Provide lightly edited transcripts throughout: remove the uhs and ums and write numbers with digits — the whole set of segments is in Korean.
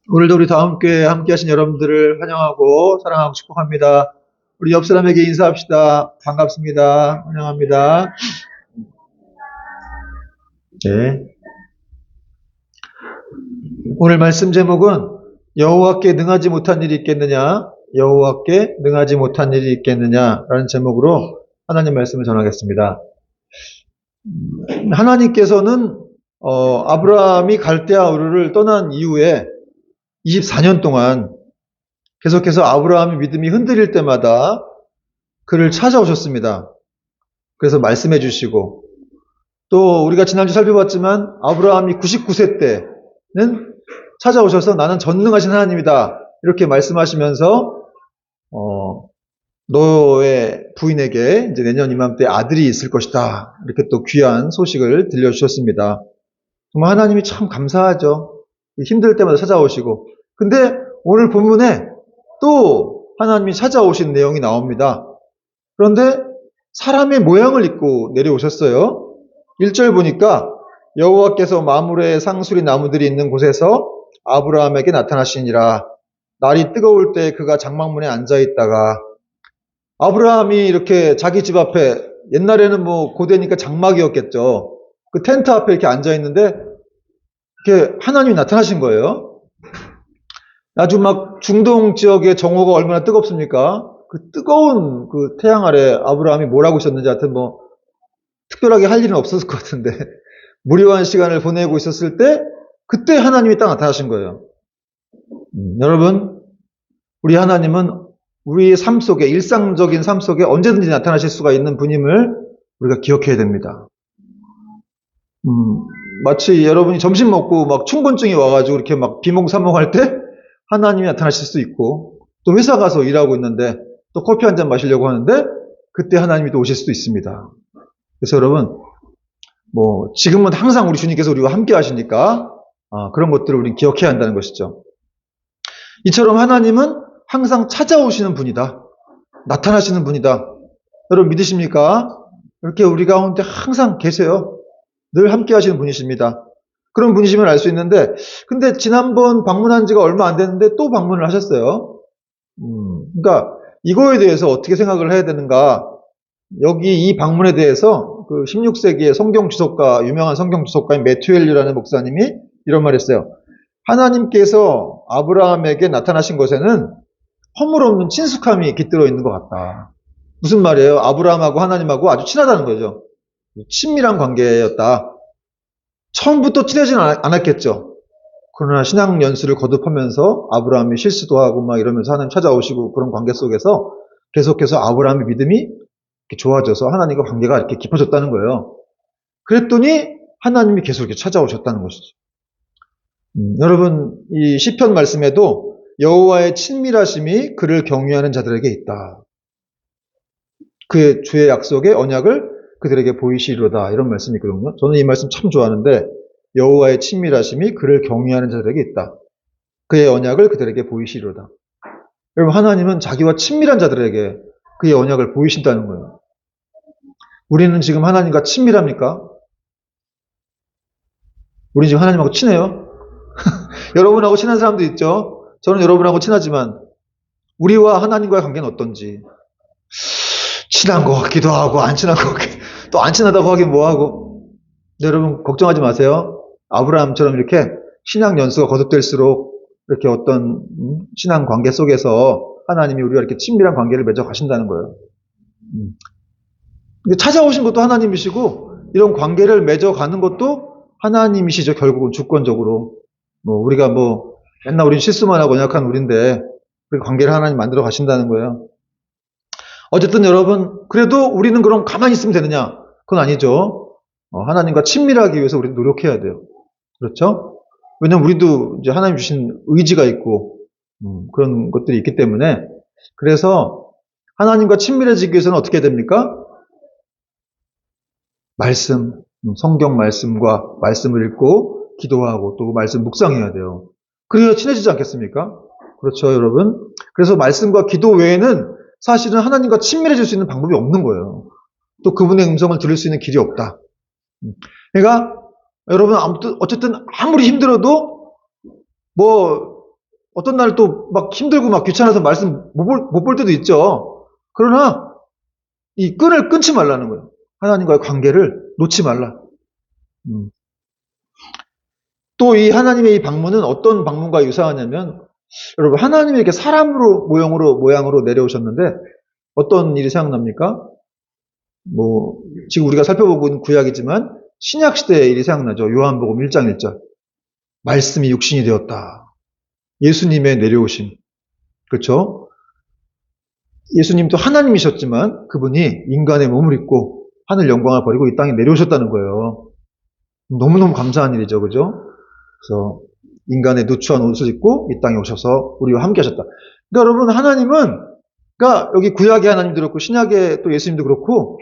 오늘도 우리 다음교회 함께 하신 여러분들을 환영하고 사랑하고 축복합니다. 우리 옆 사람에게 인사합시다. 반갑습니다. 환영합니다. 네. 오늘 말씀 제목은 여호와께 능하지 못한 일이 있겠느냐? 여호와께 능하지 못한 일이 있겠느냐라는 제목으로 하나님 말씀을 전하겠습니다. 하나님께서는 아브라함이 갈대아 우르를 떠난 이후에 24년 동안 계속해서 아브라함의 믿음이 흔들릴 때마다 그를 찾아오셨습니다. 그래서 말씀해 주시고, 또 우리가 지난주 살펴봤지만 아브라함이 99세 때는 찾아오셔서 나는 전능하신 하나님이다 이렇게 말씀하시면서 너의 부인에게 이제 내년 이맘때 아들이 있을 것이다 이렇게 또 귀한 소식을 들려주셨습니다. 정말 하나님이 참 감사하죠. 힘들 때마다 찾아오시고. 근데 오늘 본문에 또 하나님이 찾아오신 내용이 나옵니다. 그런데 사람의 모양을 입고 내려오셨어요. 1절 보니까 여호와께서 마므레 상수리 나무들이 있는 곳에서 아브라함에게 나타나시니라. 날이 뜨거울 때 그가 장막문에 앉아있다가, 아브라함이 이렇게 자기 집 앞에, 옛날에는 뭐 고대니까 장막이었겠죠. 그 텐트 앞에 이렇게 앉아있는데 이렇게 하나님이 나타나신 거예요. 아주 막 중동 지역의 정오가 얼마나 뜨겁습니까? 그 뜨거운 그 태양 아래 아브라함이 뭘 하고 있었는지 하여튼 뭐 특별하게 할 일은 없었을 것 같은데 무료한 시간을 보내고 있었을 때 그때 하나님이 딱 나타나신 거예요. 여러분, 우리 하나님은 우리의 삶 속에, 일상적인 삶 속에 언제든지 나타나실 수가 있는 분임을 우리가 기억해야 됩니다. 마치 여러분이 점심 먹고 막 충곤증이 와가지고 이렇게 막 비몽사몽할 때 하나님이 나타나실 수 있고, 또 회사 가서 일하고 있는데 또 커피 한 잔 마시려고 하는데 그때 하나님이 또 오실 수도 있습니다. 그래서 여러분, 뭐 지금은 항상 우리 주님께서 우리와 함께 하시니까 그런 것들을 우리는 기억해야 한다는 것이죠. 이처럼 하나님은 항상 찾아오시는 분이다. 나타나시는 분이다. 여러분 믿으십니까? 이렇게 우리 가운데 항상 계세요. 늘 함께 하시는 분이십니다. 그런 분이시면 알 수 있는데, 근데 지난번 방문한 지가 얼마 안 됐는데 또 방문을 하셨어요. 그러니까 이거에 대해서 어떻게 생각을 해야 되는가? 여기 이 방문에 대해서 그 16세기의 성경 주석가, 유명한 성경 주석가인 매튜엘리라는 목사님이 이런 말을 했어요. 하나님께서 아브라함에게 나타나신 것에는 허물없는 친숙함이 깃들어 있는 것 같다. 무슨 말이에요? 아브라함하고 하나님하고 아주 친하다는 거죠. 친밀한 관계였다. 처음부터 친하지는 않았겠죠. 그러나 신앙 연수를 거듭하면서 아브라함이 실수도 하고 막 이러면서 하나님 찾아오시고 그런 관계 속에서 계속해서 아브라함의 믿음이 이렇게 좋아져서 하나님과 관계가 이렇게 깊어졌다는 거예요. 그랬더니 하나님이 계속 이렇게 찾아오셨다는 것이죠. 여러분, 이 시편 말씀에도 여호와의 친밀하심이 그를 경외하는 자들에게 있다. 그의 주의 약속의 언약을 그들에게 보이시리로다. 이런 말씀이 있거든요. 저는 이 말씀 참 좋아하는데, 여호와의 친밀하심이 그를 경외하는 자들에게 있다. 그의 언약을 그들에게 보이시리로다. 여러분, 하나님은 자기와 친밀한 자들에게 그의 언약을 보이신다는 거예요. 우리는 지금 하나님과 친밀합니까? 우리 지금 하나님하고 친해요? 여러분하고 친한 사람도 있죠? 저는 여러분하고 친하지만 우리와 하나님과의 관계는 어떤지, 친한 것 같기도 하고 안 친한 것 같기도, 또 안 친하다고 하긴 뭐하고. 여러분 걱정하지 마세요. 아브라함처럼 이렇게 신앙 연수가 거듭될수록 이렇게 어떤 신앙 관계 속에서 하나님이 우리와 이렇게 친밀한 관계를 맺어 가신다는 거예요. 근데 찾아오신 것도 하나님이시고 이런 관계를 맺어 가는 것도 하나님이시죠. 결국은 주권적으로. 뭐 우리가 뭐 맨날 우린 실수만 하고 연약한 우리인데 그 관계를 하나님 만들어 가신다는 거예요. 어쨌든 여러분, 그래도 우리는 그럼 가만히 있으면 되느냐? 그건 아니죠. 하나님과 친밀하기 위해서 우리는 노력해야 돼요. 그렇죠? 왜냐면 우리도 이제 하나님 주신 의지가 있고 그런 것들이 있기 때문에, 그래서 하나님과 친밀해지기 위해서는 어떻게 해야 됩니까? 말씀, 성경 말씀과 말씀을 읽고 기도하고 또 말씀 묵상해야 돼요. 그래야 친해지지 않겠습니까? 그렇죠, 여러분? 그래서 말씀과 기도 외에는 사실은 하나님과 친밀해질 수 있는 방법이 없는 거예요. 또 그분의 음성을 들을 수 있는 길이 없다. 그러니까 여러분, 어쨌든 아무리 힘들어도 뭐 어떤 날 또 막 힘들고 막 귀찮아서 말씀 못 볼 때도 있죠. 그러나 이 끈을 끊지 말라는 거예요. 하나님과의 관계를 놓지 말라. 또 이 하나님의 이 방문은 어떤 방문과 유사하냐면, 여러분, 하나님이 이렇게 사람으로 모양으로 내려오셨는데 어떤 일이 생각납니까? 지금 우리가 살펴보고 있는 구약이지만 신약 시대의 일이 생각나죠. 요한복음 1장 1절. 말씀이 육신이 되었다. 예수님의 내려오심. 그렇죠? 예수님도 하나님이셨지만 그분이 인간의 몸을 입고 하늘 영광을 버리고 이 땅에 내려오셨다는 거예요. 너무너무 감사한 일이죠. 그죠? 그래서 인간의 누추한 옷을 입고 이 땅에 오셔서 우리와 함께 하셨다. 그러니까 여러분, 하나님은, 그러니까 여기 구약의 하나님도 그렇고 신약의 또 예수님도 그렇고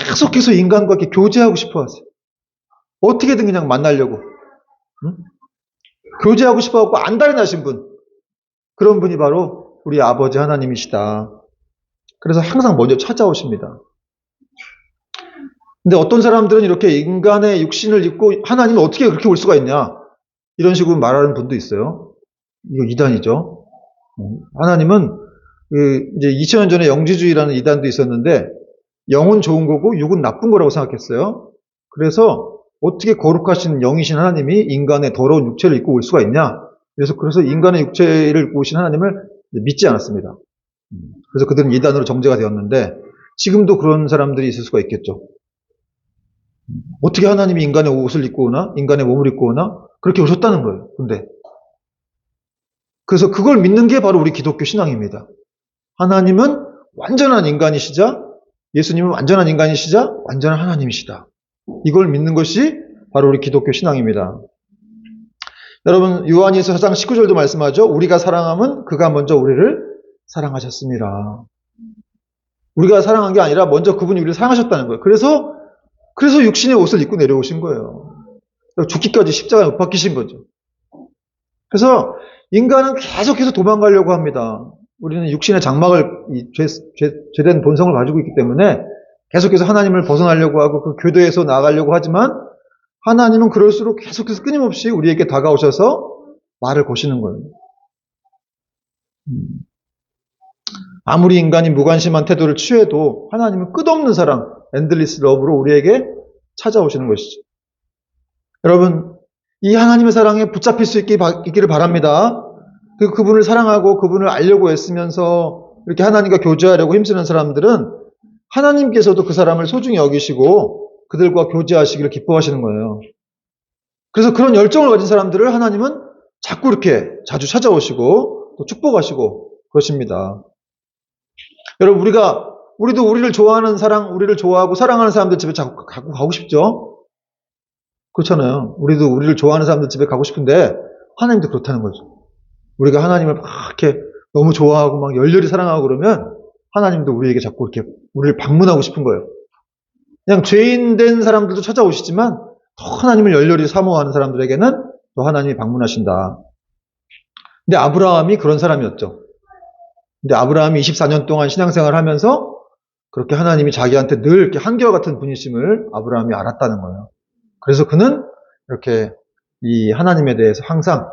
계속해서 인간과 이렇게 교제하고 싶어 하세요. 어떻게든 그냥 만나려고. 응? 교제하고 싶어 하고 안달이 나신 분. 그런 분이 바로 우리 아버지 하나님이시다. 그래서 항상 먼저 찾아오십니다. 근데 어떤 사람들은 이렇게 인간의 육신을 입고 하나님은 어떻게 그렇게 올 수가 있냐? 이런 식으로 말하는 분도 있어요. 이거 이단이죠. 하나님은 이제 2000년 전에 영지주의라는 이단도 있었는데 영은 좋은 거고 육은 나쁜 거라고 생각했어요. 그래서 어떻게 거룩하신 영이신 하나님이 인간의 더러운 육체를 입고 올 수가 있냐? 그래서 인간의 육체를 입고 오신 하나님을 믿지 않았습니다. 그래서 그들은 이단으로 정죄가 되었는데 지금도 그런 사람들이 있을 수가 있겠죠. 어떻게 하나님이 인간의 옷을 입고 오나? 인간의 몸을 입고 오나? 그렇게 오셨다는 거예요. 근데 그래서 그걸 믿는 게 바로 우리 기독교 신앙입니다. 하나님은 완전한 인간이시자, 예수님은 완전한 인간이시자 완전한 하나님이시다. 이걸 믿는 것이 바로 우리 기독교 신앙입니다. 여러분, 요한일서 4장 19절도 말씀하죠. 우리가 사랑함은 그가 먼저 우리를 사랑하셨습니다. 우리가 사랑한 게 아니라 먼저 그분이 우리를 사랑하셨다는 거예요. 그래서 육신의 옷을 입고 내려오신 거예요. 죽기까지 십자가에 못 박히신 거죠. 그래서 인간은 계속해서 도망가려고 합니다. 우리는 육신의 장막을, 죄된 본성을 가지고 있기 때문에 계속해서 하나님을 벗어나려고 하고 그 교도에서 나가려고 하지만 하나님은 그럴수록 계속해서 끊임없이 우리에게 다가오셔서 말을 거시는 거예요. 아무리 인간이 무관심한 태도를 취해도 하나님은 끝없는 사랑, 엔들리스 러브로 우리에게 찾아오시는 것이죠. 여러분, 이 하나님의 사랑에 붙잡힐 수 있기를 바랍니다. 그분을 사랑하고 그분을 알려고 애쓰면서 이렇게 하나님과 교제하려고 힘쓰는 사람들은 하나님께서도 그 사람을 소중히 여기시고 그들과 교제하시기를 기뻐하시는 거예요. 그래서 그런 열정을 가진 사람들을 하나님은 자꾸 이렇게 자주 찾아오시고 또 축복하시고 그러십니다. 여러분, 우리도 우리를 좋아하는 우리를 좋아하고 사랑하는 사람들 집에 자꾸 가고 싶죠? 그렇잖아요. 우리도 우리를 좋아하는 사람들 집에 가고 싶은데 하나님도 그렇다는 거죠. 우리가 하나님을 막 이렇게 너무 좋아하고 막 열렬히 사랑하고 그러면 하나님도 우리에게 자꾸 이렇게 우리를 방문하고 싶은 거예요. 그냥 죄인 된 사람들도 찾아오시지만 더 하나님을 열렬히 사모하는 사람들에게는 또 하나님이 방문하신다. 근데 아브라함이 그런 사람이었죠. 근데 아브라함이 24년 동안 신앙생활을 하면서 그렇게 하나님이 자기한테 늘 이렇게 한결같은 분이심을 아브라함이 알았다는 거예요. 그래서 그는 이렇게 이 하나님에 대해서 항상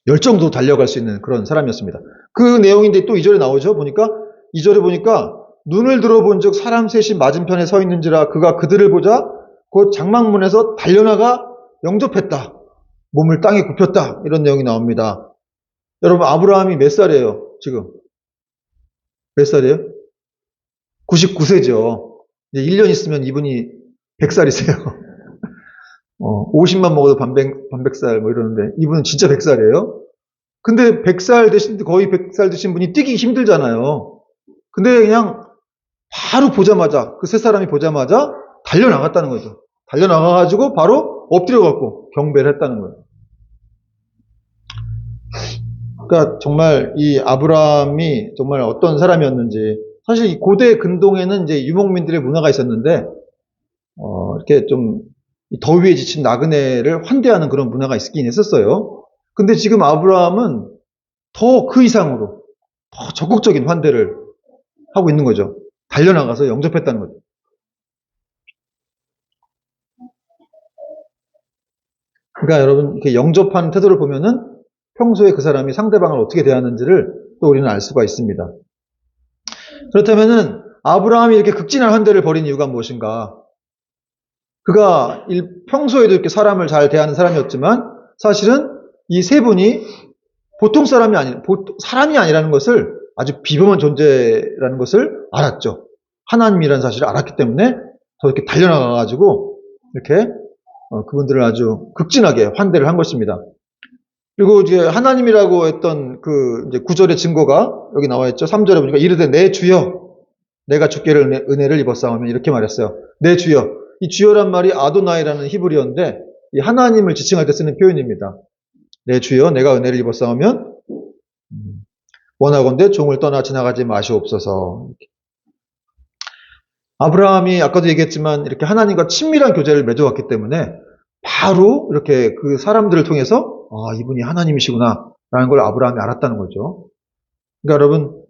열정도 달려갈 수 있는 그런 사람이었습니다. 그 내용인데 또 2절에 나오죠. 2절에 보니까 눈을 들어본 즉 사람 셋이 맞은편에 서 있는지라 그가 그들을 보자 곧 장막문에서 달려나가 영접했다. 몸을 땅에 굽혔다. 이런 내용이 나옵니다. 여러분, 아브라함이 몇 살이에요? 지금 몇 살이에요? 99세죠. 이제 1년 있으면 이분이 100살이세요. 50만 먹어도 반백살 뭐 이러는데 이분은 진짜 100살이에요. 근데 100살 되신 거의 100살 되신 분이 뛰기 힘들잖아요. 근데 그냥 바로 보자마자 그 세 사람이 보자마자 달려나갔다는 거죠. 달려나가가지고 바로 엎드려갖고 경배를 했다는 거예요. 그러니까 정말 이 아브라함이 정말 어떤 사람이었는지, 사실 이 고대 근동에는 이제 유목민들의 문화가 있었는데 이렇게 좀 더위에 지친 나그네를 환대하는 그런 문화가 있긴 했었어요. 근데 지금 아브라함은 더 그 이상으로 더 적극적인 환대를 하고 있는 거죠. 달려나가서 영접했다는 거죠. 그러니까 여러분, 이렇게 영접하는 태도를 보면은 평소에 그 사람이 상대방을 어떻게 대하는지를 또 우리는 알 수가 있습니다. 그렇다면은 아브라함이 이렇게 극진한 환대를 벌인 이유가 무엇인가? 그가 평소에도 이렇게 사람을 잘 대하는 사람이었지만 사실은 이 세 분이 보통 사람이 아니라는 것을, 아주 비범한 존재라는 것을 알았죠. 하나님이라는 사실을 알았기 때문에 저렇게 달려나가가지고 이렇게 그분들을 아주 극진하게 환대를 한 것입니다. 그리고 이제 하나님이라고 했던 그 이제 구절의 증거가 여기 나와 있죠. 3절에 보니까 이르되 내 주여 내가 주께 은혜를 입었사오면, 이렇게 말했어요. 내 주여. 이 주여란 말이 아도나이라는 히브리어인데 이 하나님을 지칭할 때 쓰는 표현입니다. 내 주여 내가 은혜를 입었사오면 원하건대 종을 떠나 지나가지 마시옵소서. 아브라함이 아까도 얘기했지만 이렇게 하나님과 친밀한 교제를 맺어왔기 때문에 바로 이렇게 그 사람들을 통해서 이분이 하나님이시구나 라는 걸 아브라함이 알았다는 거죠. 그러니까 여러분,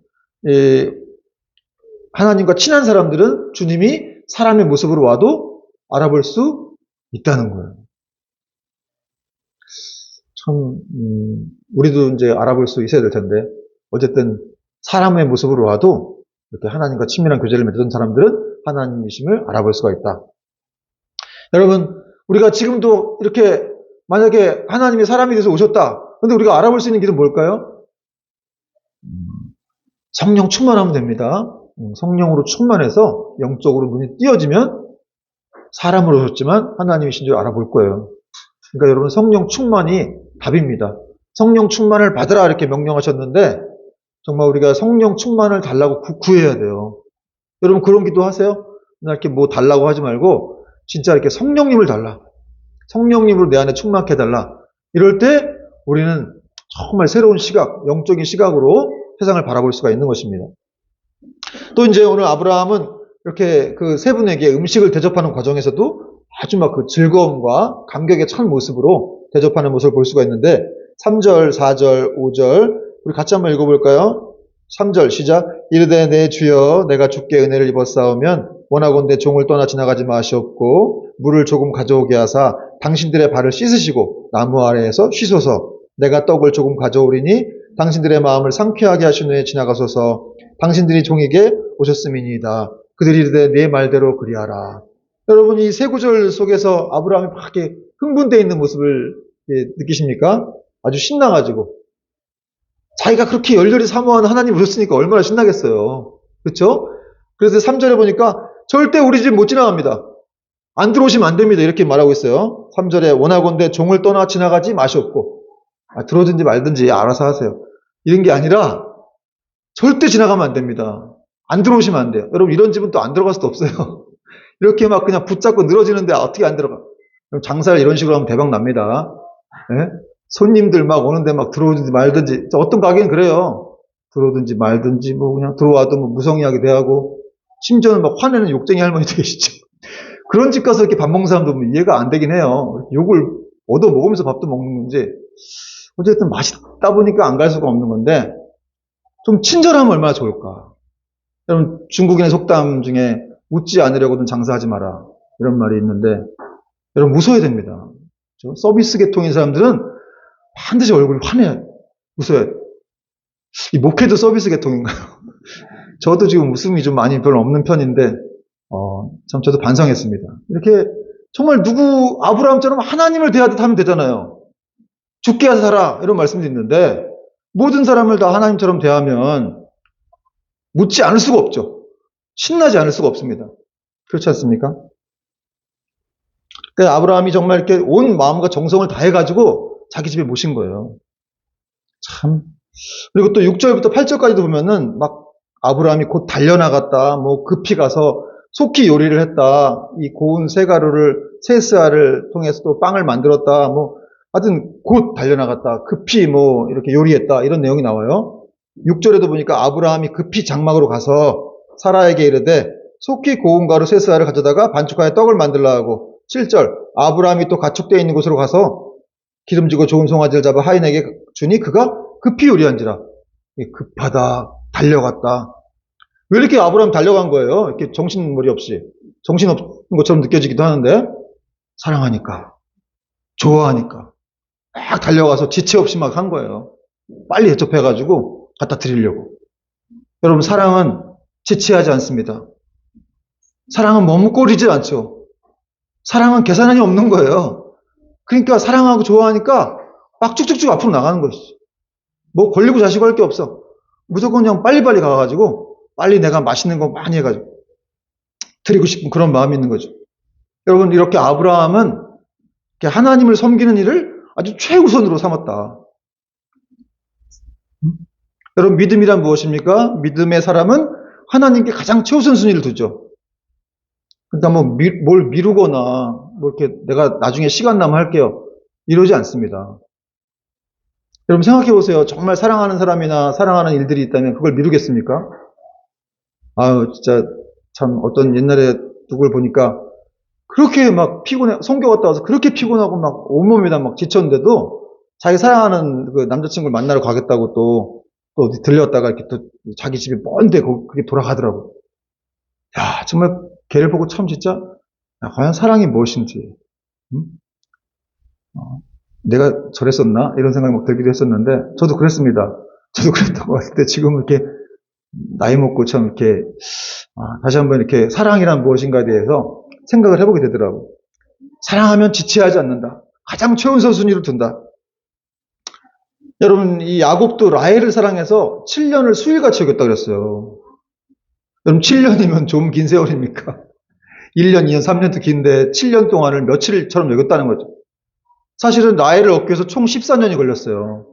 하나님과 친한 사람들은 주님이 사람의 모습으로 와도 알아볼 수 있다는 거예요. 참 우리도 이제 알아볼 수 있어야 될 텐데, 어쨌든 사람의 모습으로 와도 이렇게 하나님과 친밀한 교제를 맺던 사람들은 하나님이심을 알아볼 수가 있다. 여러분, 우리가 지금도 이렇게 만약에 하나님이 사람이 돼서 오셨다. 근데 우리가 알아볼 수 있는 길은 뭘까요? 성령 충만하면 됩니다. 성령으로 충만해서 영적으로 눈이 띄어지면 사람으로 오셨지만 하나님이신 줄 알아볼 거예요. 그러니까 여러분, 성령 충만이 답입니다. 성령 충만을 받으라 이렇게 명령하셨는데 정말 우리가 성령 충만을 달라고 구해야 돼요. 여러분, 그런 기도 하세요? 이렇게 뭐 달라고 하지 말고 진짜 이렇게 성령님을 달라. 성령님으로 내 안에 충만케 해달라. 이럴 때 우리는 정말 새로운 시각, 영적인 시각으로 세상을 바라볼 수가 있는 것입니다. 또 이제 오늘 아브라함은 이렇게 그 세 분에게 음식을 대접하는 과정에서도 아주 막 그 즐거움과 감격에 찬 모습으로 대접하는 모습을 볼 수가 있는데 3절, 4절, 5절 우리 같이 한번 읽어볼까요? 3절 시작. 이르되 내 주여 내가 주께 은혜를 입었사오면 원하건대 종을 떠나 지나가지 마시옵고 물을 조금 가져오게 하사 당신들의 발을 씻으시고 나무 아래에서 쉬소서. 내가 떡을 조금 가져오리니 당신들의 마음을 상쾌하게 하신 후에 지나가소서. 당신들이 종에게 오셨음이니이다. 그들이 이르되 네 말대로 그리하라. 여러분, 이 세 구절 속에서 아브라함이 막 이렇게 흥분되어 있는 모습을 느끼십니까? 아주 신나가지고 자기가 그렇게 열렬히 사모하는 하나님 오셨으니까 얼마나 신나겠어요. 그렇죠? 그래서 3절에 보니까 절대 우리 집 못 지나갑니다. 안 들어오시면 안 됩니다. 이렇게 말하고 있어요. 3절에 원하건대 종을 떠나 지나가지 마시옵고, 들어오든지 말든지 알아서 하세요. 이런 게 아니라 절대 지나가면 안 됩니다. 안 들어오시면 안 돼요. 여러분, 이런 집은 또 안 들어갈 수도 없어요. 이렇게 막 그냥 붙잡고 늘어지는데 어떻게 안 들어가? 장사를 이런 식으로 하면 대박 납니다. 네? 손님들 막 오는데 막 들어오든지 말든지, 어떤 가게는 그래요. 들어오든지 말든지 뭐 그냥 들어와도 뭐 무성의하게 대하고, 심지어는 막 화내는 욕쟁이 할머니도 계시죠. 그런 집 가서 이렇게 밥 먹는 사람도 이해가 안 되긴 해요. 욕을 얻어 먹으면서 밥도 먹는 건지, 어쨌든 맛있다 보니까 안 갈 수가 없는 건데, 좀 친절하면 얼마나 좋을까. 여러분, 중국인의 속담 중에 웃지 않으려고는 장사하지 마라, 이런 말이 있는데, 여러분 웃어야 됩니다. 그렇죠? 서비스 계통인 사람들은 반드시 얼굴이 환해요. 웃어야 돼요. 이 목회도 서비스 계통인가요? 저도 지금 웃음이 좀 많이 별로 없는 편인데, 참 저도 반성했습니다. 이렇게 정말 아브라함처럼 하나님을 대하듯 하면 되잖아요. 죽게 하사 살아, 이런 말씀도 있는데, 모든 사람을 다 하나님처럼 대하면 묻지 않을 수가 없죠. 신나지 않을 수가 없습니다. 그렇지 않습니까? 그러니까 아브라함이 정말 이렇게 온 마음과 정성을 다해가지고 자기 집에 모신 거예요. 참. 그리고 또 6절부터 8절까지도 보면은 막 아브라함이 곧 달려나갔다, 뭐 급히 가서 속히 요리를 했다, 이 고운 새스알을 통해서 또 빵을 만들었다, 뭐 하여튼 곧 달려나갔다, 급히 뭐 이렇게 요리했다, 이런 내용이 나와요. 6절에도 보니까 아브라함이 급히 장막으로 가서 사라에게 이르되 속히 고운 가루 새스알을 가져다가 반죽하여 떡을 만들라 하고, 7절 아브라함이 또 가축되어 있는 곳으로 가서 기름지고 좋은 송아지를 잡아 하인에게 주니 그가 급히 요리한지라. 급하다, 달려갔다. 왜 이렇게 아브라함 달려간 거예요? 이렇게 정신머리 없이. 정신없는 것처럼 느껴지기도 하는데, 사랑하니까, 좋아하니까. 막 달려가서 지체 없이 막 한 거예요. 빨리 대접해가지고 갖다 드리려고. 여러분, 사랑은 지체하지 않습니다. 사랑은 머뭇거리지 않죠. 사랑은 계산이 없는 거예요. 그러니까 사랑하고 좋아하니까 막 쭉쭉쭉 앞으로 나가는 것이죠. 뭐 걸리고 자시고 할 게 없어. 무조건 그냥 빨리빨리 가가지고 빨리 내가 맛있는 거 많이 해가지고 드리고 싶은 그런 마음이 있는 거죠. 여러분, 이렇게 아브라함은 이렇게 하나님을 섬기는 일을 아주 최우선으로 삼았다. 여러분, 믿음이란 무엇입니까? 믿음의 사람은 하나님께 가장 최우선 순위를 두죠. 그러니까 뭘 미루거나 뭐 이렇게 내가 나중에 시간 나면 할게요, 이러지 않습니다. 여러분, 생각해 보세요. 정말 사랑하는 사람이나 사랑하는 일들이 있다면 그걸 미루겠습니까? 아유, 진짜 참 어떤 옛날에 누굴 보니까 그렇게 막 피곤해, 성교 갔다 와서 그렇게 피곤하고 막 온몸이 다 막 지쳤는데도 자기 사랑하는 그 남자친구를 만나러 가겠다고 또 어디 들렸다가 이렇게 또 자기 집이 먼데 그게 돌아가더라고. 야, 정말 걔를 보고 참 진짜, 야, 과연 사랑이 무엇인지, 응? 내가 저랬었나? 이런 생각이 막 들기도 했었는데, 저도 그랬습니다. 저도 그랬던 것 같은데, 지금 이렇게 나이 먹고 참 이렇게, 다시 한번 이렇게 사랑이란 무엇인가에 대해서 생각을 해보게 되더라고. 사랑하면 지체하지 않는다. 가장 최우선 순위로 둔다. 여러분, 이 야곱도 라헬을 사랑해서 7년을 수일같이 여겼다고 그랬어요. 여러분, 7년이면 좀 긴 세월입니까? 1년, 2년, 3년도 긴데 7년 동안을 며칠처럼 여겼다는 거죠. 사실은 라헬을 얻기 위해서 총 14년이 걸렸어요.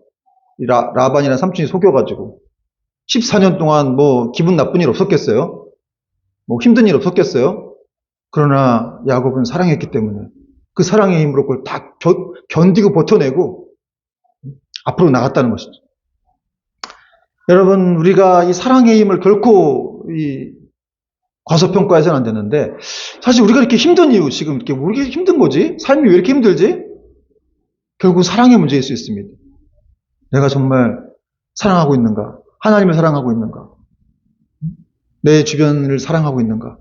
이 라반이라는 삼촌이 속여가지고. 14년 동안 뭐 기분 나쁜 일 없었겠어요? 뭐 힘든 일 없었겠어요? 그러나 야곱은 사랑했기 때문에 그 사랑의 힘으로 그걸 다 견디고 버텨내고 앞으로 나갔다는 것이죠. 여러분, 우리가 이 사랑의 힘을 결코 과소평가해서는 안 되는데, 사실 우리가 이렇게 힘든 이유, 지금 이렇게 왜 이렇게 힘든 거지? 삶이 왜 이렇게 힘들지? 결국 사랑의 문제일 수 있습니다. 내가 정말 사랑하고 있는가? 하나님을 사랑하고 있는가? 내 주변을 사랑하고 있는가?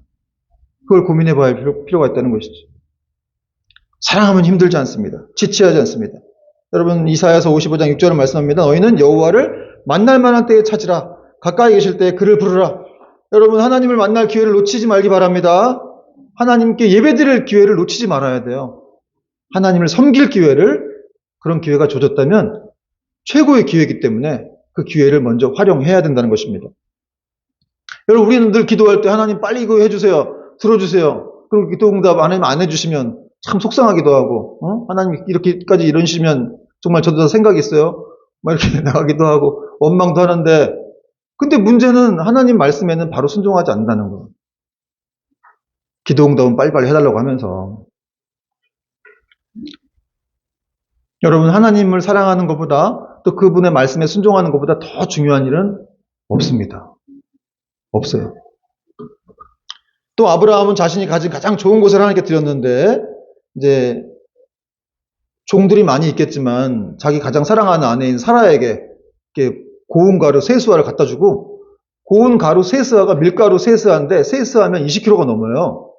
그걸 고민해 봐야 할 필요가 있다는 것이죠. 사랑하면 힘들지 않습니다. 지체하지 않습니다. 여러분, 이사야서 55장 6절은 말씀합니다. 너희는 여호와를 만날 만한 때에 찾으라. 가까이 계실 때에 그를 부르라. 여러분, 하나님을 만날 기회를 놓치지 말기 바랍니다. 하나님께 예배드릴 기회를 놓치지 말아야 돼요. 하나님을 섬길 기회를, 그런 기회가 주어졌다면 최고의 기회이기 때문에 그 기회를 먼저 활용해야 된다는 것입니다. 여러분, 우리는 늘 기도할 때 하나님 빨리 이거 해주세요. 들어주세요. 그리고 기도 응답 안 해주시면 참 속상하기도 하고, 하나님 이렇게까지 이러시면 정말 저도 생각이 있어요. 막 이렇게 나가기도 하고 원망도 하는데, 근데 문제는 하나님 말씀에는 바로 순종하지 않는다는 거예요. 기도 응답은 빨리빨리 해달라고 하면서. 여러분, 하나님을 사랑하는 것보다 또 그분의 말씀에 순종하는 것보다 더 중요한 일은 없습니다. 없어요. 또 아브라함은 자신이 가진 가장 좋은 것을 하나님께 드렸는데, 이제 종들이 많이 있겠지만 자기 가장 사랑하는 아내인 사라에게 이렇게 고운 가루 세수화를 갖다 주고, 고운 가루 세수화가 밀가루 세수화인데 세수하면 20kg가 넘어요.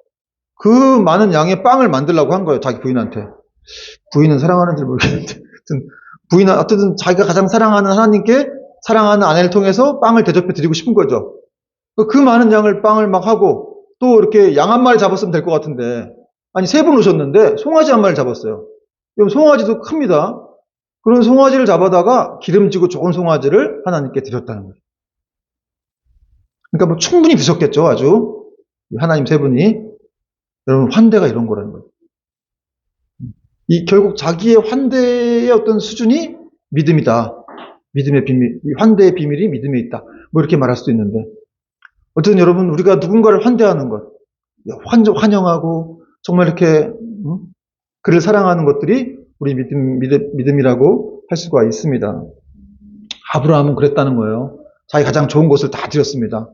그 많은 양의 빵을 만들려고 한 거예요, 자기 부인한테. 부인은 사랑하는지 모르겠는데, 부인은 어쨌든 자기가 가장 사랑하는 하나님께 사랑하는 아내를 통해서 빵을 대접해 드리고 싶은 거죠. 그 많은 양을 빵을 막 하고, 또 이렇게 양 한 마리 잡았으면 될 것 같은데, 아니 3분 오셨는데 송아지 한 마리 잡았어요. 그럼 송아지도 큽니다. 그런 송아지를 잡아다가 기름지고 좋은 송아지를 하나님께 드렸다는 거예요. 그러니까 뭐 충분히 드셨겠죠, 아주. 하나님 3분이. 여러분, 환대가 이런 거라는 거예요. 결국 자기의 환대의 어떤 수준이 믿음이다. 믿음의 비밀, 환대의 비밀이 믿음에 있다. 뭐 이렇게 말할 수도 있는데, 어쨌든 여러분, 우리가 누군가를 환대하는 것, 환영하고 정말 이렇게 그를 사랑하는 것들이 우리 믿음이라고 할 수가 있습니다. 아브라함은 그랬다는 거예요. 자기 가장 좋은 것을 다 드렸습니다.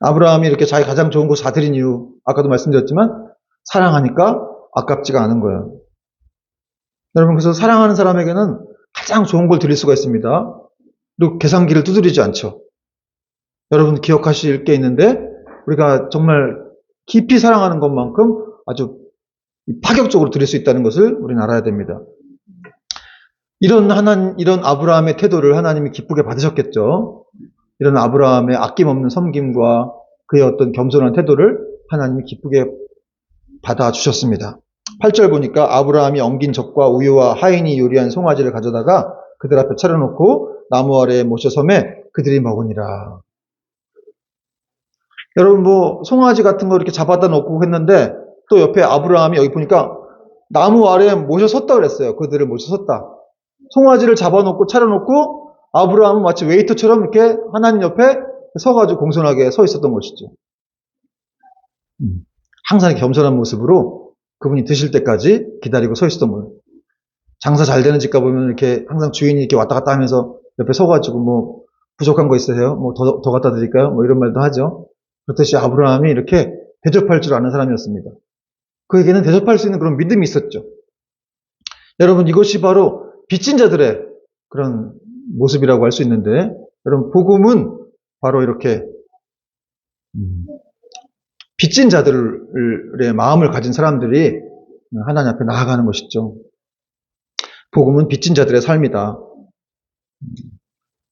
아브라함이 이렇게 자기 가장 좋은 것을 다 드린 이유, 아까도 말씀드렸지만 사랑하니까 아깝지가 않은 거예요. 여러분, 그래서 사랑하는 사람에게는 가장 좋은 걸 드릴 수가 있습니다. 그리고 계산기를 두드리지 않죠. 여러분, 기억하실 게 있는데, 우리가 정말 깊이 사랑하는 것만큼 아주 파격적으로 드릴 수 있다는 것을 우리는 알아야 됩니다. 이런 아브라함의 태도를 하나님이 기쁘게 받으셨겠죠. 이런 아브라함의 아낌없는 섬김과 그의 어떤 겸손한 태도를 하나님이 기쁘게 받아주셨습니다. 8절 보니까 아브라함이 엉긴 젖과 우유와 하인이 요리한 송아지를 가져다가 그들 앞에 차려놓고 나무 아래에 모셔 섬에 그들이 먹으니라. 여러분 뭐 송아지 같은 거 이렇게 잡아다 놓고 했는데 또 옆에 아브라함이 여기 보니까 나무 아래에 모셔 섰다 그랬어요. 그들을 모셔 섰다. 송아지를 잡아놓고 차려놓고 아브라함은 마치 웨이터처럼 이렇게 하나님 옆에 서가지고 공손하게 서 있었던 것이죠. 항상 겸손한 모습으로 그분이 드실 때까지 기다리고 서 있었던 거예요. 장사 잘 되는 집 가보면 이렇게 항상 주인이 이렇게 왔다 갔다 하면서 옆에 서가지고 뭐 부족한 거 있으세요? 뭐 더 갖다 드릴까요? 뭐 이런 말도 하죠. 그렇듯이 아브라함이 이렇게 대접할 줄 아는 사람이었습니다. 그에게는 대접할 수 있는 그런 믿음이 있었죠. 여러분 이것이 바로 빚진 자들의 그런 모습이라고 할 수 있는데 여러분 복음은 바로 이렇게 빚진 자들의 마음을 가진 사람들이 하나님 앞에 나아가는 것이죠. 복음은 빚진 자들의 삶이다.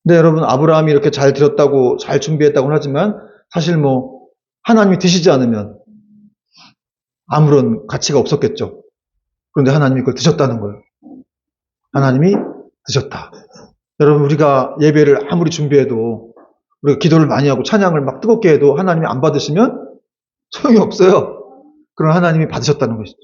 근데 여러분 아브라함이 이렇게 잘 들었다고 잘 준비했다고 하지만 사실 뭐 하나님이 드시지 않으면 아무런 가치가 없었겠죠. 그런데 하나님이 그걸 드셨다는 거예요. 하나님이 드셨다. 여러분 우리가 예배를 아무리 준비해도 우리가 기도를 많이 하고 찬양을 막 뜨겁게 해도 하나님이 안 받으시면 소용이 없어요. 그럼 하나님이 받으셨다는 것이죠.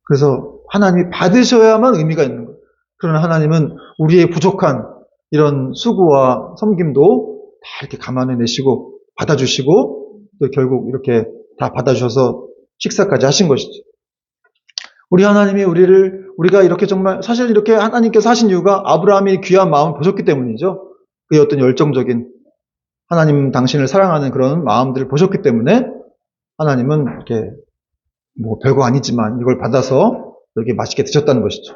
그래서 하나님이 받으셔야만 의미가 있는 거예요. 그러나 하나님은 우리의 부족한 이런 수고와 섬김도 다 이렇게 감안해내시고 받아주시고 또 결국 이렇게 다 받아주셔서 식사까지 하신 것이죠. 우리 하나님이 우리가 이렇게 정말 사실 이렇게 하나님께서 하신 이유가 아브라함이 귀한 마음을 보셨기 때문이죠. 그의 어떤 열정적인 하나님 당신을 사랑하는 그런 마음들을 보셨기 때문에 하나님은 이렇게 뭐 별거 아니지만 이걸 받아서 이렇게 맛있게 드셨다는 것이죠.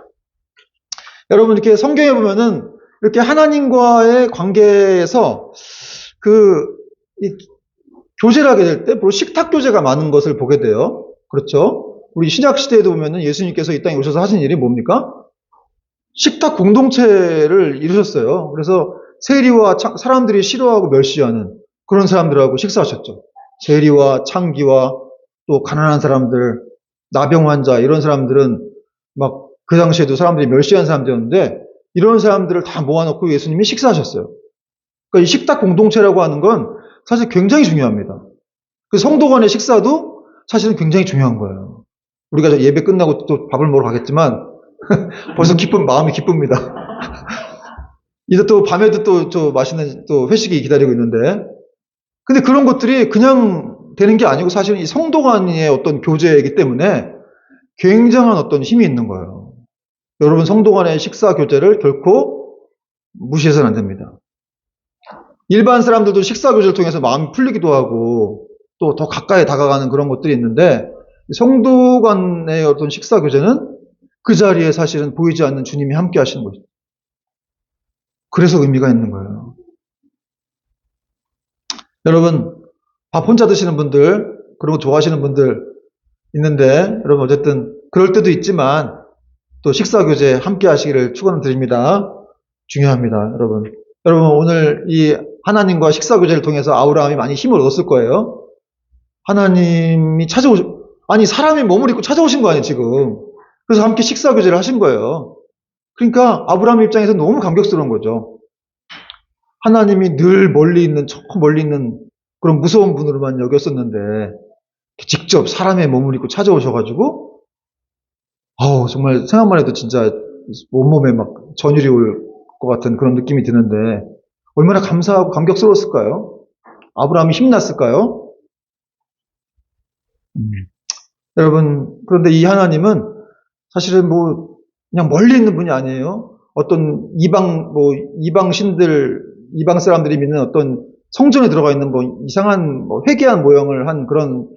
여러분 이렇게 성경에 보면은 이렇게 하나님과의 관계에서 교제를 하게 될 때, 바로 식탁 교제가 많은 것을 보게 돼요. 그렇죠? 우리 신약 시대에도 보면은 예수님께서 이 땅에 오셔서 하신 일이 뭡니까? 식탁 공동체를 이루셨어요. 그래서 세리와 사람들이 싫어하고 멸시하는 그런 사람들하고 식사하셨죠. 세리와 창기와 또 가난한 사람들, 나병 환자 이런 사람들은 막 그 당시에도 사람들이 멸시한 사람들이었는데 이런 사람들을 다 모아놓고 예수님이 식사하셨어요. 그러니까 이 식탁 공동체라고 하는 건 사실 굉장히 중요합니다. 그 성도 간의 식사도 사실은 굉장히 중요한 거예요. 우리가 예배 끝나고 또 밥을 먹으러 가겠지만 벌써 마음이 기쁩니다. 이제 또 밤에도 또 맛있는 또 회식이 기다리고 있는데 근데 그런 것들이 그냥 되는 게 아니고 사실은 이 성도 간의 어떤 교제이기 때문에 굉장한 어떤 힘이 있는 거예요. 여러분 성도 간의 식사 교제를 결코 무시해서는 안 됩니다. 일반 사람들도 식사 교제를 통해서 마음이 풀리기도 하고 또 더 가까이 다가가는 그런 것들이 있는데 성도 간의 어떤 식사 교제는 그 자리에 사실은 보이지 않는 주님이 함께 하시는 것이죠. 그래서 의미가 있는 거예요. 여러분 밥 혼자 드시는 분들 그런 거 좋아하시는 분들 있는데 여러분 어쨌든 그럴 때도 있지만 또 식사 교제 함께 하시기를 축원드립니다. 중요합니다, 여러분. 여러분 오늘 이 하나님과 식사 교제를 통해서 아브라함이 많이 힘을 얻었을 거예요. 하나님이 아니 사람이 몸을 입고 찾아오신 거 아니에요 지금. 그래서 함께 식사 교제를 하신 거예요. 그러니까 아브라함 입장에서 너무 감격스러운 거죠. 하나님이 늘 저 멀리 있는 그런 무서운 분으로만 여겼었는데 직접 사람의 몸을 입고 찾아오셔가지고 정말 생각만 해도 진짜 온몸에 막 전율이 올 것 같은 그런 느낌이 드는데 얼마나 감사하고 감격스러웠을까요? 아브라함이 힘났을까요? 여러분 그런데 이 하나님은 사실은 뭐 그냥 멀리 있는 분이 아니에요. 어떤 이방 사람들이 믿는 어떤 성전에 들어가 있는 뭐 이상한 회개한 모형을 한 그런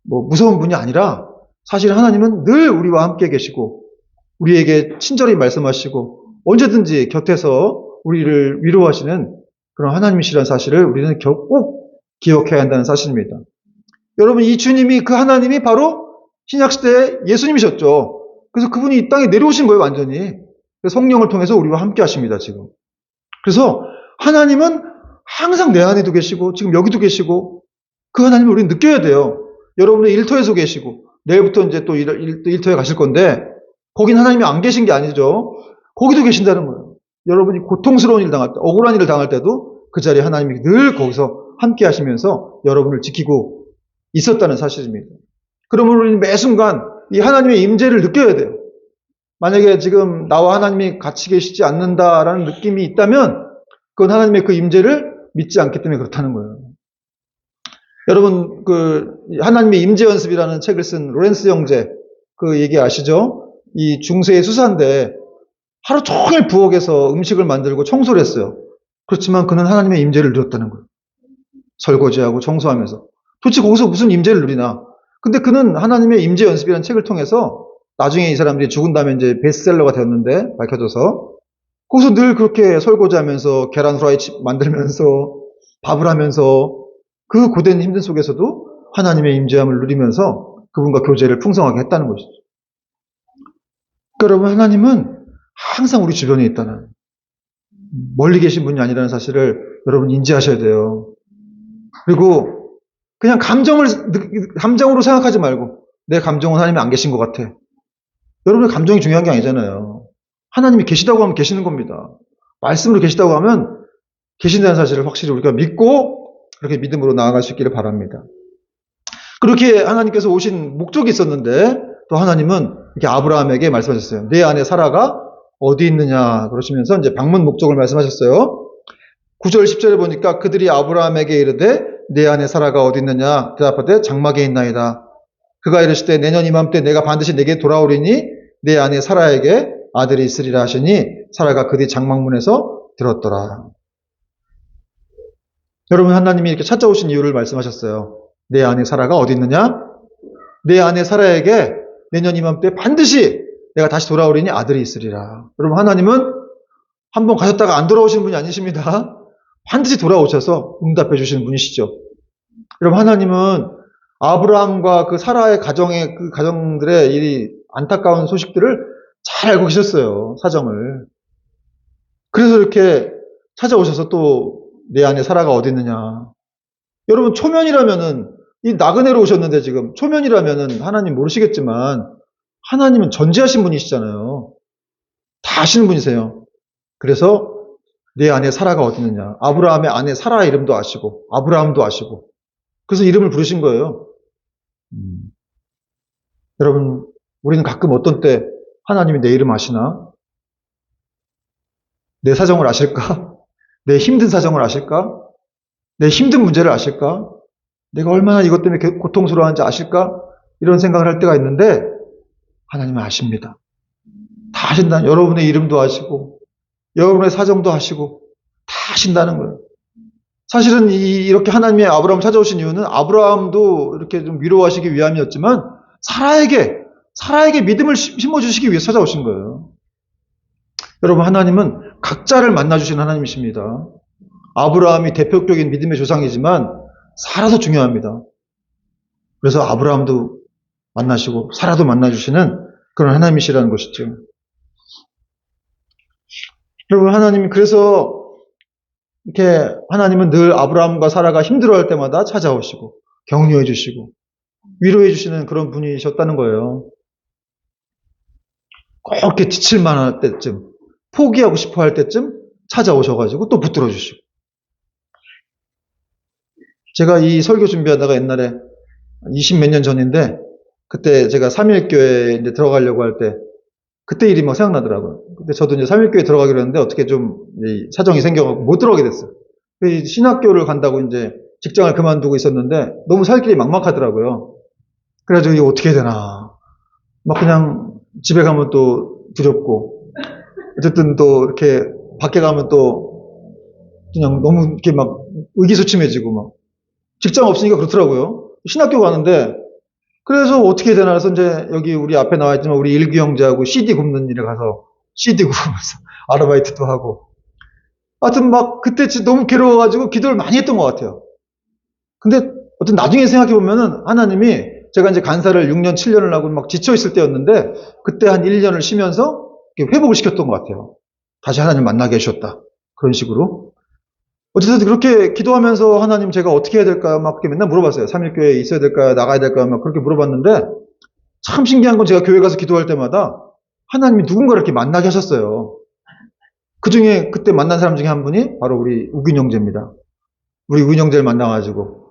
무서운 분이 아니라 사실 하나님은 늘 우리와 함께 계시고 우리에게 친절히 말씀하시고 언제든지 곁에서 우리를 위로하시는 그런 하나님이시라는 사실을 우리는 꼭 기억해야 한다는 사실입니다. 여러분, 이 주님이, 그 하나님이 바로 신약시대의 예수님이셨죠. 그래서 그분이 이 땅에 내려오신 거예요, 완전히. 성령을 통해서 우리와 함께 하십니다, 지금. 그래서 하나님은 항상 내 안에도 계시고, 지금 여기도 계시고, 그 하나님을 우리는 느껴야 돼요. 여러분의 일터에서 계시고, 내일부터 이제 또 일터에 가실 건데, 거긴 하나님이 안 계신 게 아니죠. 거기도 계신다는 거예요. 여러분이 고통스러운 일 당할 때, 억울한 일을 당할 때도 그 자리에 하나님이 늘 거기서 함께 하시면서 여러분을 지키고 있었다는 사실입니다. 그러면 우리는 매 순간 이 하나님의 임재를 느껴야 돼요. 만약에 지금 나와 하나님이 같이 계시지 않는다라는 느낌이 있다면 그건 하나님의 그 임재를 믿지 않기 때문에 그렇다는 거예요. 여러분, 그 하나님의 임재 연습이라는 책을 쓴 로렌스 형제, 그 얘기 아시죠? 이 중세의 수사인데 하루 종일 부엌에서 음식을 만들고 청소를 했어요. 그렇지만 그는 하나님의 임재를 누렸다는 거예요. 설거지하고 청소하면서. 도대체 거기서 무슨 임재를 누리나? 근데 그는 하나님의 임재 연습이라는 책을 통해서 나중에 이 사람들이 죽은 다음에 이제 베스트셀러가 되었는데, 밝혀져서 거기서 늘 그렇게 설거지하면서 계란 후라이 만들면서 밥을 하면서 그 고된 힘든 속에서도 하나님의 임재함을 누리면서 그분과 교제를 풍성하게 했다는 것이죠. 그러니까 여러분, 하나님은 항상 우리 주변에 있다는, 멀리 계신 분이 아니라는 사실을 여러분 인지하셔야 돼요. 그리고 그냥 감정으로 생각하지 말고, 내 감정은 하나님이 안 계신 것 같아. 여러분의 감정이 중요한 게 아니잖아요. 하나님이 계시다고 하면 계시는 겁니다. 말씀으로 계시다고 하면 계신다는 사실을 확실히 우리가 믿고 그렇게 믿음으로 나아갈 수 있기를 바랍니다. 그렇게 하나님께서 오신 목적이 있었는데 또 하나님은 이렇게 아브라함에게 말씀하셨어요. 내 아내 사라가 어디 있느냐 그러시면서 이제 방문 목적을 말씀하셨어요. 9절 10절에 보니까 그들이 아브라함에게 이르되 내 아내 사라가 어디 있느냐 대답하되 장막에 있나이다. 그가 이르시되 내년 이맘때 내가 반드시 내게 돌아오리니 내 아내 사라에게 아들이 있으리라 하시니 사라가 그뒤 장막문에서 들었더라. 여러분, 하나님이 이렇게 찾아오신 이유를 말씀하셨어요. 내 아내 사라가 어디 있느냐? 내 아내 사라에게 내년 이맘때 반드시 내가 다시 돌아오리니 아들이 있으리라. 여러분, 하나님은 한번 가셨다가 안 돌아오시는 분이 아니십니다. 반드시 돌아오셔서 응답해 주시는 분이시죠. 여러분, 하나님은 아브라함과 그 사라의 가정의 그 가정들의 이 안타까운 소식들을 잘 알고 계셨어요. 사정을. 그래서 이렇게 찾아오셔서 또 내 아내 사라가 어디 있느냐. 여러분, 초면이라면은 이 나그네로 오셨는데 지금 초면이라면은 하나님 모르시겠지만 하나님은 전지하신 분이시잖아요. 다 아시는 분이세요. 그래서 내 아내 사라가 어디 있느냐. 아브라함의 아내 사라 이름도 아시고 아브라함도 아시고 그래서 이름을 부르신 거예요. 여러분, 우리는 가끔 어떤 때 하나님이 내 이름 아시나? 내 사정을 아실까? 내 힘든 사정을 아실까? 내 힘든 문제를 아실까? 내가 얼마나 이것 때문에 고통스러워하는지 아실까? 이런 생각을 할 때가 있는데 하나님은 아십니다. 다 아신다. 여러분의 이름도 아시고 여러분의 사정도 아시고 다 아신다는 거예요. 사실은 이렇게 하나님의 아브라함을 찾아오신 이유는 아브라함도 이렇게 좀 위로하시기 위함이었지만 사라에게 믿음을 심어주시기 위해서 찾아오신 거예요. 여러분, 하나님은 각자를 만나주시는 하나님이십니다. 아브라함이 대표적인 믿음의 조상이지만 사라도 중요합니다. 그래서 아브라함도 만나시고 사라도 만나주시는 그런 하나님이시라는 것이죠. 여러분, 하나님이 그래서 이렇게 하나님은 늘 아브라함과 사라가 힘들어할 때마다 찾아오시고 격려해 주시고 위로해 주시는 그런 분이셨다는 거예요. 꼭 이렇게 지칠 만할 때쯤, 포기하고 싶어 할 때쯤 찾아오셔가지고 또 붙들어 주시고. 제가 이 설교 준비하다가 옛날에 20몇 년 전인데 그때 제가 삼일교회에 이제 들어가려고 할 때 그때 일이 막 생각나더라고요. 근데 저도 이제 삼일교회에 들어가기로 했는데 어떻게 좀 사정이 생겨가지고 못 들어가게 됐어요. 신학교를 간다고 이제 직장을 그만두고 있었는데 너무 살 길이 막막하더라고요. 그래가지고 이거 어떻게 해야 되나. 막 그냥 집에 가면 또 두렵고 어쨌든 또 이렇게 밖에 가면 또 그냥 너무 이렇게 막 의기소침해지고 막 직장 없으니까 그렇더라고요. 신학교 가는데 그래서 어떻게 해야 되나 해서 이제 여기 우리 앞에 나와 있지만 우리 일규 형제하고 CD 굽는 일에 가서 CD 굽으면서 아르바이트도 하고 하여튼 막 그때 너무 괴로워가지고 기도를 많이 했던 것 같아요. 근데 어떤 나중에 생각해 보면은 하나님이 제가 이제 간사를 6년, 7년을 하고 막 지쳐있을 때였는데 그때 한 1년을 쉬면서 회복을 시켰던 것 같아요. 다시 하나님 만나게 해주셨다. 그런 식으로. 어쨌든 그렇게 기도하면서 하나님 제가 어떻게 해야 될까요? 막 그렇게 맨날 물어봤어요. 3일교회에 있어야 될까요? 나가야 될까요? 막 그렇게 물어봤는데 참 신기한 건 제가 교회 가서 기도할 때마다 하나님이 누군가를 이렇게 만나게 하셨어요. 그 중에 그때 만난 사람 중에 한 분이 바로 우리 우균 형제입니다. 우리 우균 형제를 만나가지고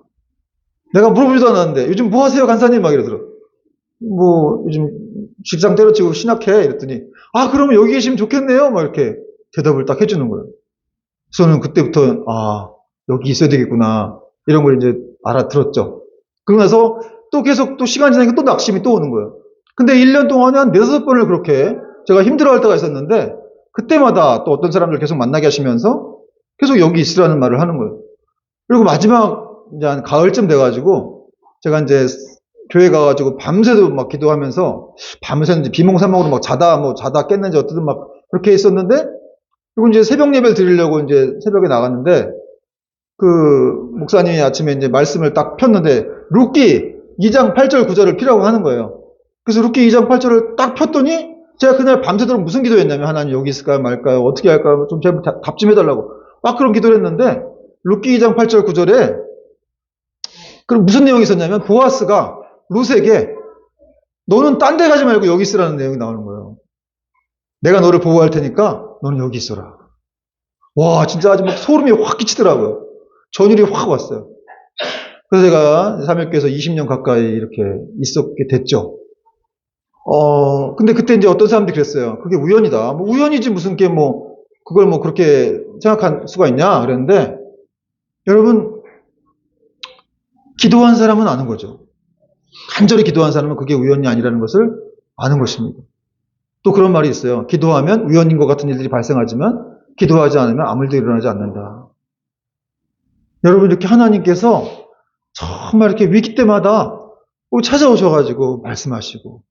내가 물어보지도 않았는데 요즘 뭐 하세요 간사님? 막 이러더라고요. 뭐 요즘 직장 때려치고 신학해 이랬더니 아 그러면 여기 계시면 좋겠네요. 막 이렇게 대답을 딱 해주는 거예요. 저는 그때부터 아 여기 있어야 되겠구나 이런 걸 이제 알아들었죠. 그러고 나서 또 계속 또 시간이 지나니까 또 낙심이 또 오는 거예요. 근데 1년 동안에 한 4-5번을 그렇게 제가 힘들어할 때가 있었는데 그때마다 또 어떤 사람들 계속 만나게 하시면서 계속 여기 있으라는 말을 하는 거예요. 그리고 마지막 이제 한 가을쯤 돼가지고 제가 이제 교회 가가지고 밤새도 막 기도하면서 밤새는 비몽사몽으로 막 자다 깼는지 어떻든 막 그렇게 있었는데 그리고 이제 새벽 예배를 드리려고 이제 새벽에 나갔는데 그 목사님이 아침에 이제 말씀을 딱 폈는데 룻기 2장 8절 9절을 피라고 하는 거예요. 그래서 룻기 2장 8절을 딱 폈더니 제가 그날 밤새도록 무슨 기도했냐면 하나님 여기 있을까요 말까요 어떻게 할까요 좀 제발 답 좀 해달라고 막 그런 기도를 했는데 룻기 2장 8절 9절에 그럼 무슨 내용이 있었냐면 보아스가 룻에게 너는 딴 데 가지 말고 여기 있으라는 내용이 나오는 거예요. 내가 너를 보호할 테니까 너는 여기 있어라. 와 진짜 아주 막 소름이 확 끼치더라고요. 전율이 확 왔어요. 그래서 제가 삼일교에서 20년 가까이 이렇게 있었게 됐죠. 근데 그때 이제 어떤 사람들이 그랬어요. 그게 우연이다. 뭐 우연이지 무슨 게 뭐 그걸 뭐 그렇게 생각할 수가 있냐 그랬는데 여러분 기도한 사람은 아는 거죠. 간절히 기도한 사람은 그게 우연이 아니라는 것을 아는 것입니다. 또 그런 말이 있어요. 기도하면 우연인 것 같은 일들이 발생하지만 기도하지 않으면 아무 일도 일어나지 않는다. 여러분 이렇게 하나님께서 정말 이렇게 위기 때마다 꼭 찾아오셔가지고 말씀하시고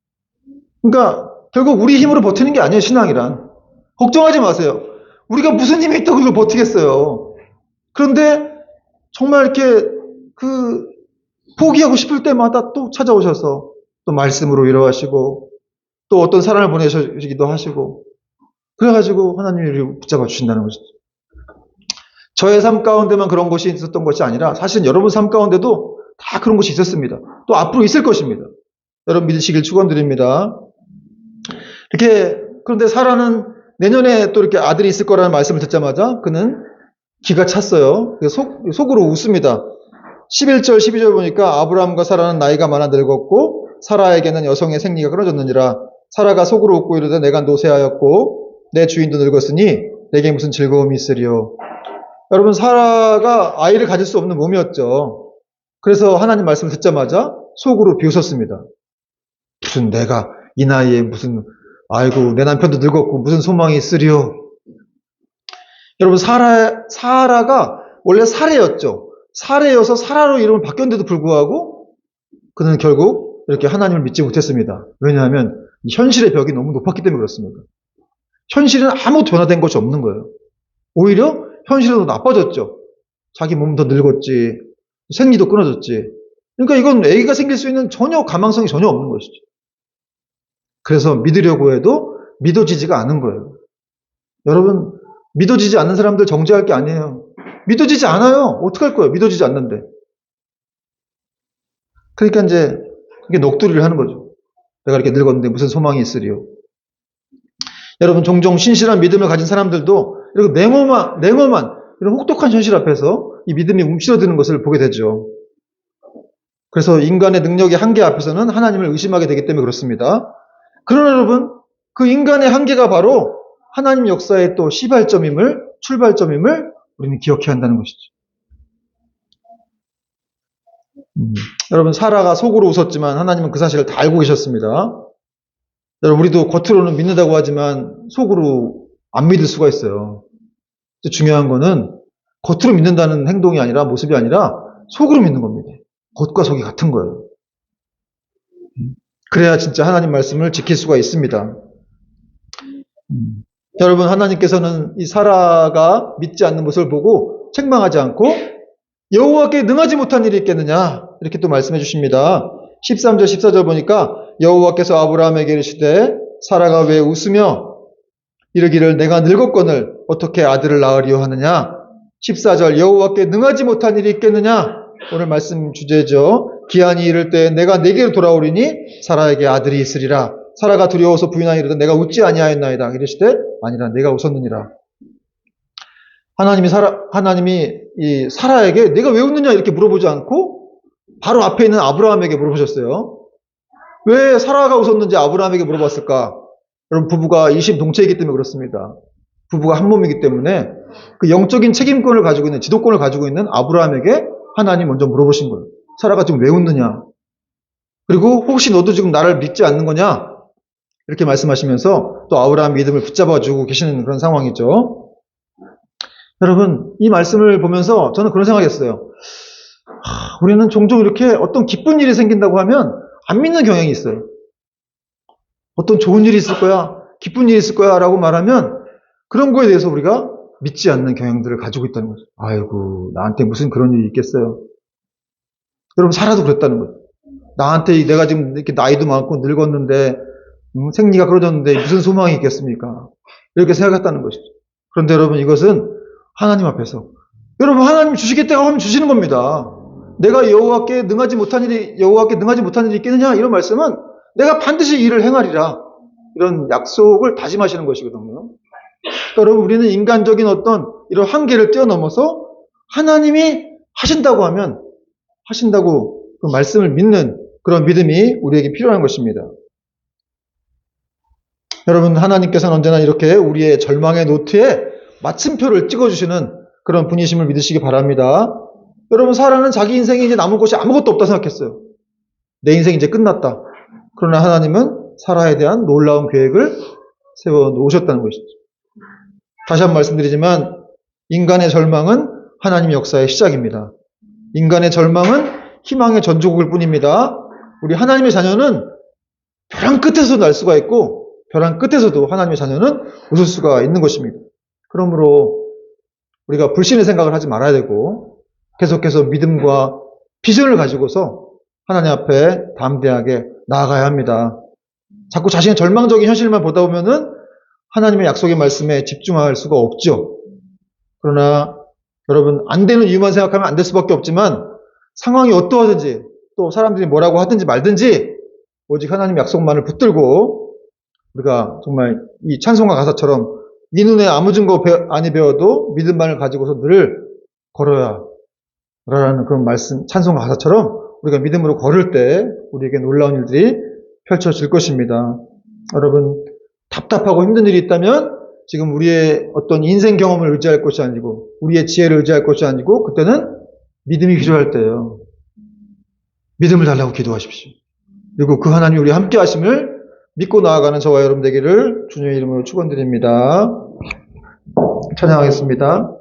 그러니까 결국 우리 힘으로 버티는 게 아니에요. 신앙이란. 걱정하지 마세요. 우리가 무슨 힘이 있다고 이걸 버티겠어요. 그런데 정말 이렇게 포기하고 싶을 때마다 또 찾아오셔서 또 말씀으로 위로하시고 또 어떤 사람을 보내시기도 하시고 그래가지고 하나님이 우리를 붙잡아 주신다는 것이죠. 저의 삶 가운데만 그런 것이 있었던 것이 아니라 사실 여러분 삶 가운데도 다 그런 것이 있었습니다. 또 앞으로 있을 것입니다. 여러분 믿으시길 축원드립니다. 이렇게 그런데 사라는 내년에 또 이렇게 아들이 있을 거라는 말씀을 듣자마자 그는 기가 찼어요. 속으로 웃습니다. 11절 12절 보니까 아브라함과 사라는 나이가 많아 늙었고 사라에게는 여성의 생리가 끊어졌느니라. 사라가 속으로 웃고 이르되 내가 노쇠하였고 내 주인도 늙었으니 내게 무슨 즐거움이 있으리요. 여러분 사라가 아이를 가질 수 없는 몸이었죠. 그래서 하나님 말씀을 듣자마자 속으로 비웃었습니다. 무슨 내가 이 나이에 무슨 아이고 내 남편도 늙었고 무슨 소망이 있으리요. 여러분 사라가 원래 사례였죠. 사례여서 사라로 이름을 바뀌었는데도 불구하고 그는 결국 이렇게 하나님을 믿지 못했습니다. 왜냐하면 현실의 벽이 너무 높았기 때문에 그렇습니다. 현실은 아무 변화된 것이 없는 거예요. 오히려 현실은 더 나빠졌죠. 자기 몸 더 늙었지, 생리도 끊어졌지. 그러니까 이건 아기가 생길 수 있는 전혀 가망성이 전혀 없는 것이죠. 그래서 믿으려고 해도 믿어지지가 않은 거예요. 여러분 믿어지지 않는 사람들 정죄할 게 아니에요. 믿어지지 않아요. 어떡할 거예요? 믿어지지 않는데. 그러니까 이제 이게 녹두리를 하는 거죠. 내가 이렇게 늙었는데 무슨 소망이 있으리요. 여러분 종종 신실한 믿음을 가진 사람들도 이렇게 냉엄한 이런 혹독한 현실 앞에서 이 믿음이 움츠러드는 것을 보게 되죠. 그래서 인간의 능력의 한계 앞에서는 하나님을 의심하게 되기 때문에 그렇습니다. 그러나 여러분 그 인간의 한계가 바로 하나님 역사의 또 출발점임을 우리는 기억해야 한다는 것이죠. 여러분 사라가 속으로 웃었지만 하나님은 그 사실을 다 알고 계셨습니다. 여러분 우리도 겉으로는 믿는다고 하지만 속으로 안 믿을 수가 있어요. 중요한 거는 겉으로 믿는다는 행동이 아니라 모습이 아니라 속으로 믿는 겁니다. 겉과 속이 같은 거예요. 그래야 진짜 하나님 말씀을 지킬 수가 있습니다. 여러분 하나님께서는 이 사라가 믿지 않는 모습을 보고 책망하지 않고 여호와께 능하지 못한 일이 있겠느냐? 이렇게 또 말씀해 주십니다. 13절, 14절 보니까 여호와께서 아브라함에게 이르시되 사라가 왜 웃으며 이르기를 내가 늙었거늘 어떻게 아들을 낳으리요 하느냐? 14절 여호와께 능하지 못한 일이 있겠느냐? 오늘 말씀 주제죠. 기한이 이를 때 내가 내게로 돌아오리니 사라에게 아들이 있으리라. 사라가 두려워서 부인하여 이르되 내가 웃지 아니하였나이다. 이르시되 아니라 내가 웃었느니라. 하나님이 이 사라에게 내가 왜 웃느냐 이렇게 물어보지 않고 바로 앞에 있는 아브라함에게 물어보셨어요. 왜 사라가 웃었는지 아브라함에게 물어봤을까? 여러분, 부부가 일심동체이기 때문에 그렇습니다. 부부가 한 몸이기 때문에 그 영적인 책임권을 가지고 있는, 지도권을 가지고 있는 아브라함에게 하나님 먼저 물어보신 거예요. 사라가 지금 왜 웃느냐? 그리고 혹시 너도 지금 나를 믿지 않는 거냐? 이렇게 말씀하시면서 또 아브라함 믿음을 붙잡아주고 계시는 그런 상황이죠. 여러분, 이 말씀을 보면서 저는 그런 생각했어요. 우리는 종종 이렇게 어떤 기쁜 일이 생긴다고 하면 안 믿는 경향이 있어요. 어떤 좋은 일이 있을 거야, 기쁜 일이 있을 거야 라고 말하면 그런 거에 대해서 우리가 믿지 않는 경향들을 가지고 있다는 거죠. 아이고, 나한테 무슨 그런 일이 있겠어요. 여러분, 사라도 그랬다는 거죠. 나한테 내가 지금 이렇게 나이도 많고 늙었는데 생리가 그러졌는데 무슨 소망이 있겠습니까? 이렇게 생각했다는 것이죠. 그런데 여러분, 이것은 하나님 앞에서 여러분, 하나님이 주시겠다고 하면 주시는 겁니다. 내가 여호와께 능하지 못한 일이 있겠느냐? 이런 말씀은 내가 반드시 일을 행하리라. 이런 약속을 다짐하시는 것이거든요. 그러니까 여러분, 우리는 인간적인 어떤 이런 한계를 뛰어넘어서 하나님이 하신다고 하면 하신다고 그 말씀을 믿는 그런 믿음이 우리에게 필요한 것입니다. 여러분, 하나님께서는 언제나 이렇게 우리의 절망의 노트에 마침표를 찍어주시는 그런 분이심을 믿으시기 바랍니다. 여러분, 사라는 자기 인생에 이제 남은 것이 아무것도 없다 생각했어요. 내 인생이 이제 끝났다. 그러나 하나님은 사라에 대한 놀라운 계획을 세워 놓으셨다는 것이죠. 다시 한번 말씀드리지만 인간의 절망은 하나님의 역사의 시작입니다. 인간의 절망은 희망의 전조국일 뿐입니다. 우리 하나님의 자녀는 벼랑 끝에서도 날 수가 있고 벼랑 끝에서도 하나님의 자녀는 웃을 수가 있는 것입니다. 그러므로 우리가 불신의 생각을 하지 말아야 되고 계속해서 믿음과 비전을 가지고서 하나님 앞에 담대하게 나아가야 합니다. 자꾸 자신의 절망적인 현실만 보다 보면은 하나님의 약속의 말씀에 집중할 수가 없죠. 그러나 여러분, 안 되는 이유만 생각하면 안 될 수밖에 없지만 상황이 어떠하든지 또 사람들이 뭐라고 하든지 말든지 오직 하나님의 약속만을 붙들고 우리가 정말 이 찬송가 가사처럼 이 눈에 아무 증거 아니 배워도 믿음만을 가지고서 늘 걸어야 라는 그런 말씀, 찬송가 가사처럼 우리가 믿음으로 걸을 때 우리에게 놀라운 일들이 펼쳐질 것입니다. 여러분, 답답하고 힘든 일이 있다면 지금 우리의 어떤 인생 경험을 의지할 것이 아니고 우리의 지혜를 의지할 것이 아니고 그때는 믿음이 필요할 때예요. 믿음을 달라고 기도하십시오. 그리고 그 하나님이 우리 함께 하심을 믿고 나아가는 저와 여러분 되기를 주님의 이름으로 축원드립니다. 찬양하겠습니다.